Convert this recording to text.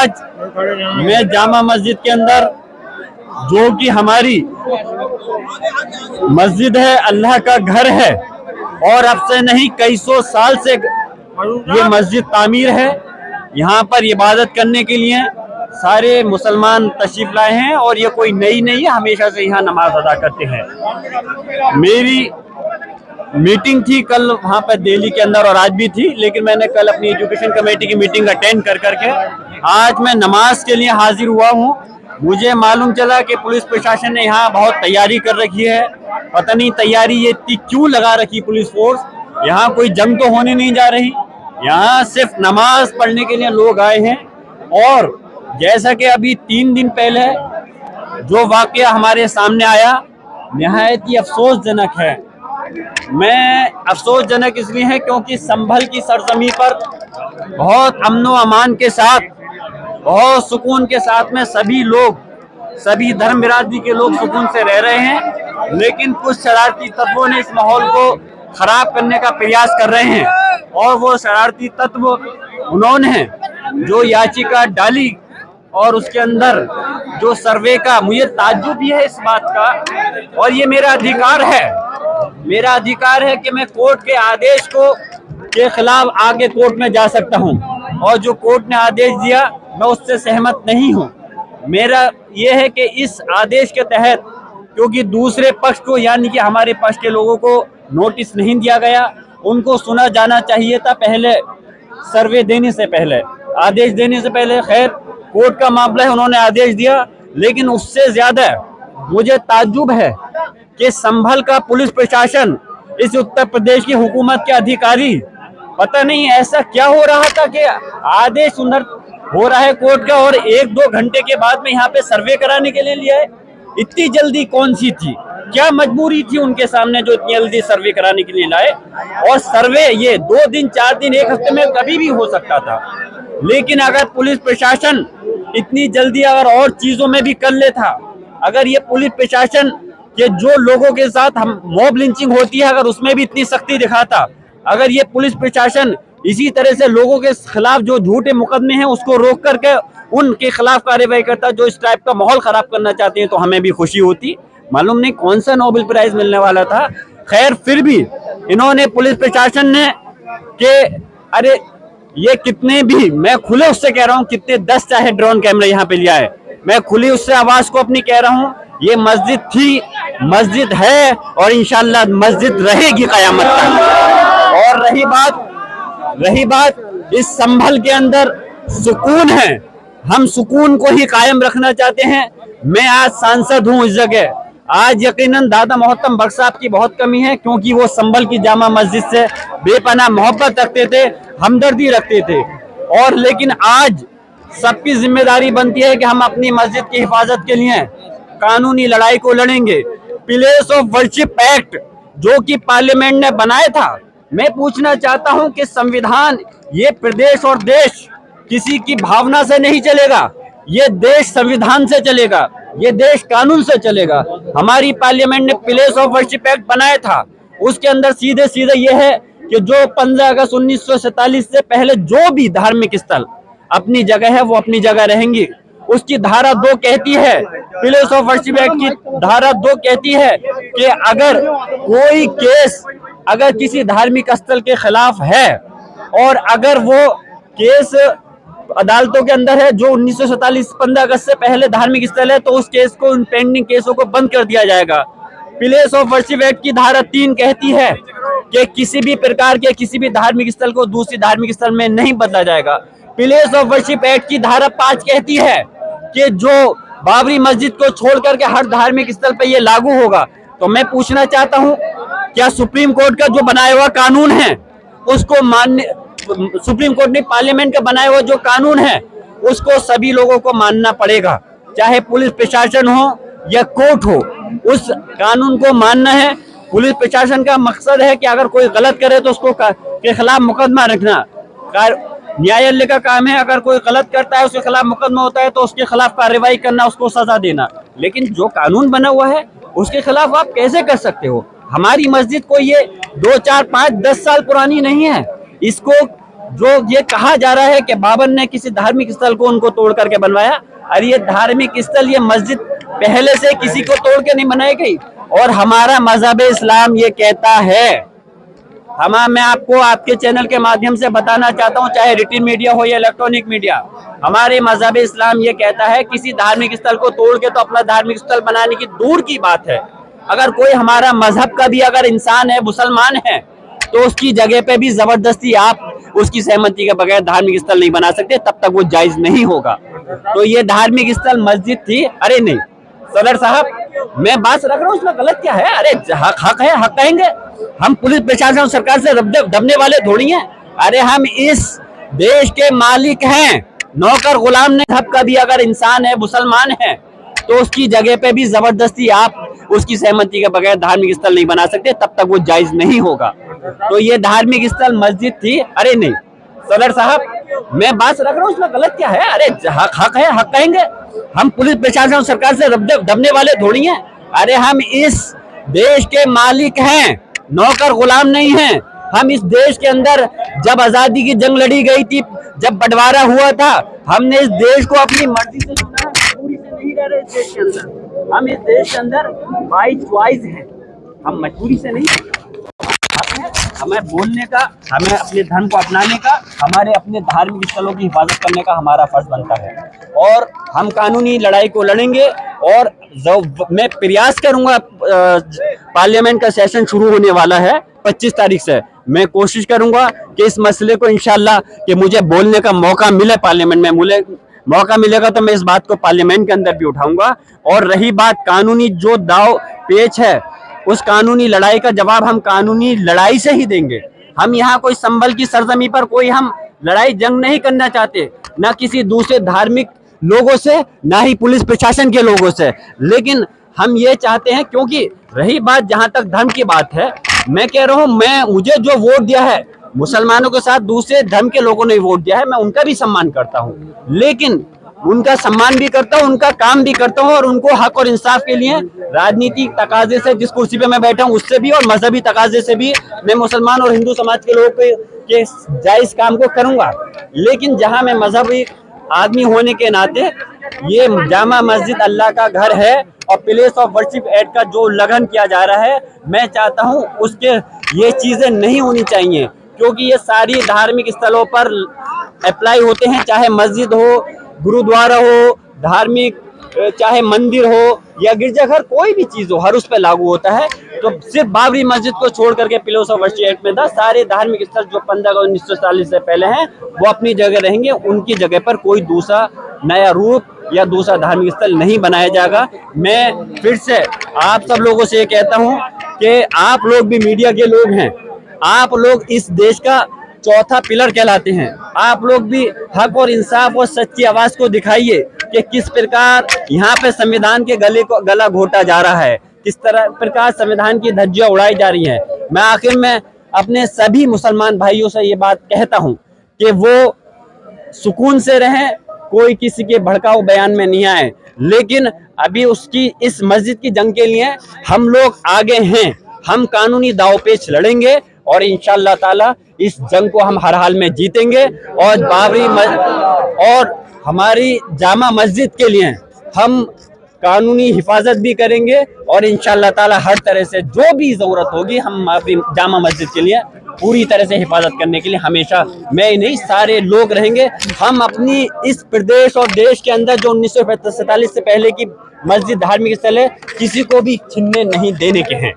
आज मैं जामा मस्जिद के अंदर, जो कि हमारी मस्जिद है, अल्लाह का घर है, और अब से नहीं कई सौ साल से ये मस्जिद तामीर है। यहाँ पर इबादत करने के लिए सारे मुसलमान तशरीफ लाए हैं और ये कोई नई नहीं है, हमेशा से यहाँ नमाज अदा करते हैं। मेरी मीटिंग थी कल वहाँ पर दिल्ली के अंदर और आज भी थी, लेकिन मैंने कल अपनी एजुकेशन कमेटी की मीटिंग अटेंड कर करके आज मैं नमाज के लिए हाजिर हुआ हूँ। मुझे मालूम चला कि पुलिस प्रशासन ने यहाँ बहुत तैयारी कर रखी है। पता नहीं तैयारी ये इतनी क्यों लगा रखी पुलिस फोर्स। यहाँ कोई जंग तो होने नहीं जा रही, यहाँ सिर्फ नमाज पढ़ने के लिए लोग आए हैं। और जैसा कि अभी 3 दिन पहले जो वाकया हमारे सामने आया, निहायत ही अफसोसजनक है। मैं अफसोसजनक इसलिए है क्योंकि संभल की सरजमी पर बहुत अमन व अमान के साथ, बहुत सुकून के साथ में सभी लोग, सभी धर्म बिरादरी के लोग सुकून से रह रहे हैं, लेकिन कुछ शरारती तत्वों ने इस माहौल को खराब करने का प्रयास कर रहे हैं। और वो शरारती तत्व उन्होंने जो याचिका डाली और उसके अंदर जो सर्वे का, मुझे ताज्जुब भी है इस बात का, और ये मेरा अधिकार है, मेरा अधिकार है कि मैं कोर्ट के आदेश के खिलाफ आगे कोर्ट में जा सकता हूं, और जो कोर्ट ने आदेश दिया मैं उससे सहमत नहीं हूं। मेरा ये है कि इस आदेश के तहत, क्योंकि दूसरे पक्ष को यानी कि हमारे पक्ष के लोगों को नोटिस नहीं दिया गया, उनको सुना जाना चाहिए था पहले, सर्वे देने से पहले, आदेश देने से पहले। खैर कोर्ट का मामला है, उन्होंने आदेश दिया, लेकिन उससे ज्यादा मुझे ताज्जुब है कि संभल का पुलिस प्रशासन, इस उत्तर प्रदेश की हुकूमत के अधिकारी, पता नहीं ऐसा क्या हो रहा था कि आदेश उधर हो रहा है कोर्ट का और 1-2 घंटे के बाद में यहाँ पे सर्वे कराने के लिए लिया है। इतनी जल्दी कौन सी थी, क्या मजबूरी थी उनके सामने जो इतनी जल्दी सर्वे कराने के लिए लाए? और सर्वे ये 2 दिन 4 दिन 1 हफ्ते में कभी भी हो सकता था, लेकिन अगर पुलिस प्रशासन इतनी जल्दी अगर और चीजों में भी कर लेता, अगर ये पुलिस प्रशासन के जो लोगों के साथ हम मॉब लिंचिंग होती है अगर उसमें भी इतनी सख्ती दिखाता, अगर ये पुलिस प्रशासन इसी तरह से लोगों के खिलाफ जो झूठे मुकदमे हैं उसको रोक करके उनके खिलाफ कार्रवाई करता जो इस टाइप का माहौल खराब करना चाहते हैं, तो हमें भी खुशी होती। मालूम नहीं कौन सा नोबेल प्राइज मिलने वाला था। खैर फिर भी इन्होंने, पुलिस प्रशासन ने, कि अरे ये कितने भी, मैं खुले उससे कह रहा हूँ, कितने 10 चाहे ड्रोन कैमरे यहाँ पे लिया है, मैं खुली उससे आवाज को अपनी कह रहा हूँ, ये मस्जिद थी, मस्जिद है और इंशाल्लाह मस्जिद रहेगी कयामत तक। और रही बात इस संभल के अंदर सुकून है, हम सुकून को ही कायम रखना चाहते हैं। मैं आज सांसद हूँ इस जगह, आज यकीनन दादा मोहतरम बख्श साहब की बहुत कमी है, क्योंकि वो संभल की जामा मस्जिद से बेपनाह मोहब्बत रखते थे, हमदर्दी रखते थे। और लेकिन आज सबकी जिम्मेदारी बनती है कि हम अपनी मस्जिद की हिफाजत के लिए कानूनी लड़ाई को लड़ेंगे। प्लेस ऑफ वर्शिप एक्ट जो कि पार्लियामेंट ने बनाया था, मैं पूछना चाहता हूं कि संविधान, ये प्रदेश और देश किसी की भावना से नहीं चलेगा, ये देश संविधान से चलेगा, ये देश कानून से चलेगा। हमारी पार्लियामेंट ने प्लेस ऑफ वर्शिप एक्ट बनाया था, उसके अंदर सीधे सीधे ये है कि जो 15 अगस्त 1947 से पहले जो भी धार्मिक स्थल अपनी जगह है वो अपनी जगह रहेंगी। उसकी धारा 2 कहती है, प्लेस ऑफ वर्शिप एक्ट की धारा 2 कहती है कि अगर कोई केस अगर किसी धार्मिक स्थल के खिलाफ है और अगर वो केस अदालतों के अंदर है जो 1947 15 अगस्त से पहले धार्मिक स्थल है, तो उस केस को, उन पेंडिंग केसों को बंद कर दिया जाएगा। प्लेस ऑफ वर्शिप एक्ट की धारा 3 कहती है कि किसी भी प्रकार के किसी भी धार्मिक स्थल को दूसरी धार्मिक स्थल में नहीं बदला जाएगा। प्लेस ऑफ वर्शिप एक्ट की धारा 5 कहती है कि जो बाबरी मस्जिद को छोड़ करके हर धार्मिक स्थल पे ये लागू होगा। तो मैं पूछना चाहता हूँ, क्या सुप्रीम कोर्ट का जो बनाया हुआ कानून है उसको मानने, सुप्रीम कोर्ट ने पार्लियामेंट का बनाया हुआ जो कानून है उसको सभी लोगों को मानना पड़ेगा, चाहे पुलिस प्रशासन हो या कोर्ट हो, उस कानून को मानना है। पुलिस प्रशासन का मकसद है कि अगर कोई गलत करे तो उसको के खिलाफ मुकदमा रखना, न्यायालय का काम है। अगर कोई गलत करता है उसके खिलाफ मुकदमा होता है तो उसके खिलाफ कार्रवाई करना, उसको सजा देना। लेकिन जो कानून बना हुआ है उसके खिलाफ आप कैसे कर सकते हो? हमारी मस्जिद को ये 2, 4, 5, 10 साल पुरानी नहीं है, इसको जो ये कहा जा रहा है कि बाबर ने किसी धार्मिक स्थल को उनको तोड़ करके बनवाया, और ये धार्मिक स्थल, ये मस्जिद पहले से किसी को तोड़ के नहीं बनाई गई। और हमारा मजहब इस्लाम ये कहता है, मैं आपको आपके चैनल के माध्यम से बताना चाहता हूँ, चाहे रिटन मीडिया हो या इलेक्ट्रॉनिक मीडिया, हमारे मजहब इस्लाम ये कहता है किसी धार्मिक स्थल को तोड़ के तो अपना धार्मिक स्थल बनाने की दूर की बात है, अगर कोई हमारा मजहब का भी अगर इंसान है, मुसलमान है, तो उसकी जगह पे भी जबरदस्ती आप उसकी सहमति के बगैर धार्मिक स्थल नहीं बना सकते, तब तक वो जायज नहीं होगा। तो ये धार्मिक स्थल मस्जिद थी। अरे नहीं सदर साहब, मैं बात रख रहा हूँ, इसमें गलत क्या है? अरे हक है, हक कहेंगे हम। पुलिस प्रशासन सरकार से दबने वाले थोड़ी हैं। अरे हम इस देश के मालिक हैं, नौकर गुलाम नहीं। हक का भी अगर इंसान है, मुसलमान है, तो उसकी जगह पे भी जबरदस्ती आप उसकी सहमति के बगैर धार्मिक स्थल नहीं बना सकते, तब तक वो जायज नहीं होगा। तो ये धार्मिक स्थल मस्जिद थी। अरे नहीं सदर साहब, मैं बात रख रहा हूँ, इसमें गलत क्या है? अरे हक है, हक कहेंगे हम। पुलिस प्रशासन सरकार से दबने वाले थोड़ी हैं। अरे हम इस देश के मालिक हैं, नौकर गुलाम नहीं हैं। हम इस देश के अंदर जब आजादी की जंग लड़ी गई थी, जब बंटवारा हुआ था, हमने इस देश को अपनी मर्जी से चुना है, मजबूरी से नहीं रह रहे इस देश के अंदर। हम इस देश के अंदर बाई चॉइस हैं, हम मजबूरी से नहीं। हमें बोलने का, हमें अपने धर्म को अपनाने का, हमारे अपने धार्मिक स्थलों की हिफाजत करने का हमारा फर्ज बनता है, और हम कानूनी लड़ाई को लड़ेंगे। और मैं प्रयास करूंगा, पार्लियामेंट का सेशन शुरू होने वाला है 25 तारीख से, मैं कोशिश करूंगा कि इस मसले को इंशाल्लाह कि मुझे बोलने का मौका मिले पार्लियामेंट में, मुझे मौका मिलेगा तो मैं इस बात को पार्लियामेंट के अंदर भी उठाऊंगा। और रही बात कानूनी जो दाव पेच है, उस कानूनी लड़ाई का जवाब हम कानूनी लड़ाई से ही देंगे। हम यहाँ कोई संभल की सरजमी पर कोई हम लड़ाई जंग नहीं करना चाहते, ना किसी दूसरे धार्मिक लोगों से, ना ही पुलिस प्रशासन के लोगों से। लेकिन हम ये चाहते हैं, क्योंकि रही बात जहां तक धर्म की बात है, मैं कह रहा हूं, मुझे जो वोट दिया है, मुसलमानों के साथ दूसरे धर्म के लोगों ने वोट दिया है, मैं उनका भी सम्मान करता हूं, लेकिन उनका सम्मान भी करता हूं, उनका काम भी करता हूं, और उनको हक और इंसाफ के लिए राजनीतिक तकाजे से, जिस कुर्सी पे मैं बैठा हूं उससे भी, और मजहबी तकाजे से भी मैं मुसलमान और हिंदू समाज के लोगों के जायज काम को करूंगा। लेकिन जहां मैं मजहबी आदमी होने के नाते, ये जामा मस्जिद अल्लाह का घर है, और प्लेस ऑफ वर्शिप एक्ट का जो उल्लंघन किया जा रहा है, मैं चाहता हूं उसके ये चीजें नहीं होनी चाहिए, क्योंकि ये सारी धार्मिक स्थलों पर अप्लाई होते हैं, चाहे मस्जिद हो, गुरुद्वारा हो, धार्मिक चाहे मंदिर हो या गिरजाघर, कोई भी चीज हो, हर उस पर लागू होता है। तो सिर्फ बाबरी मस्जिद को छोड़ करके प्लेस ऑफ वर्शिप एक्ट में था, सारे धार्मिक स्थल जो 15 अगस्त 1940 से पहले हैं वो अपनी जगह रहेंगे, उनकी जगह पर कोई दूसरा नया रूप या दूसरा धार्मिक स्थल नहीं बनाया जाएगा। मैं फिर से आप सब लोगों से ये कहता हूँ कि आप लोग भी मीडिया के लोग हैं, आप लोग इस देश का चौथा पिलर कहलाते हैं, आप लोग भी हक और इंसाफ और सच्ची आवाज को दिखाइए कि किस प्रकार यहाँ पे संविधान के गला घोटा जा रहा है, किस तरह प्रकार संविधान की धज्जियां उड़ाई जा रही हैं। मैं आखिर में अपने सभी मुसलमान भाइयों से ये बात कहता हूँ कि वो सुकून से रहें, कोई किसी के भड़काऊ बयान में नहीं आए, लेकिन अभी उसकी इस मस्जिद की जंग के लिए हम लोग आगे हैं, हम कानूनी दावपेच लड़ेंगे, और इंशाअल्लाह ताला इस जंग को हम हर हाल में जीतेंगे। और हमारी जामा मस्जिद के लिए हम कानूनी हिफाजत भी करेंगे, और इंशाअल्लाह ताला हर तरह से जो भी जरूरत होगी, हम अपनी जामा मस्जिद के लिए पूरी तरह से हिफाजत करने के लिए हमेशा, मैं ही नहीं सारे लोग रहेंगे। हम अपनी इस प्रदेश और देश के अंदर जो 1947 से पहले की मस्जिद धार्मिक स्थल है, किसी को भी छीनने नहीं देने के हैं।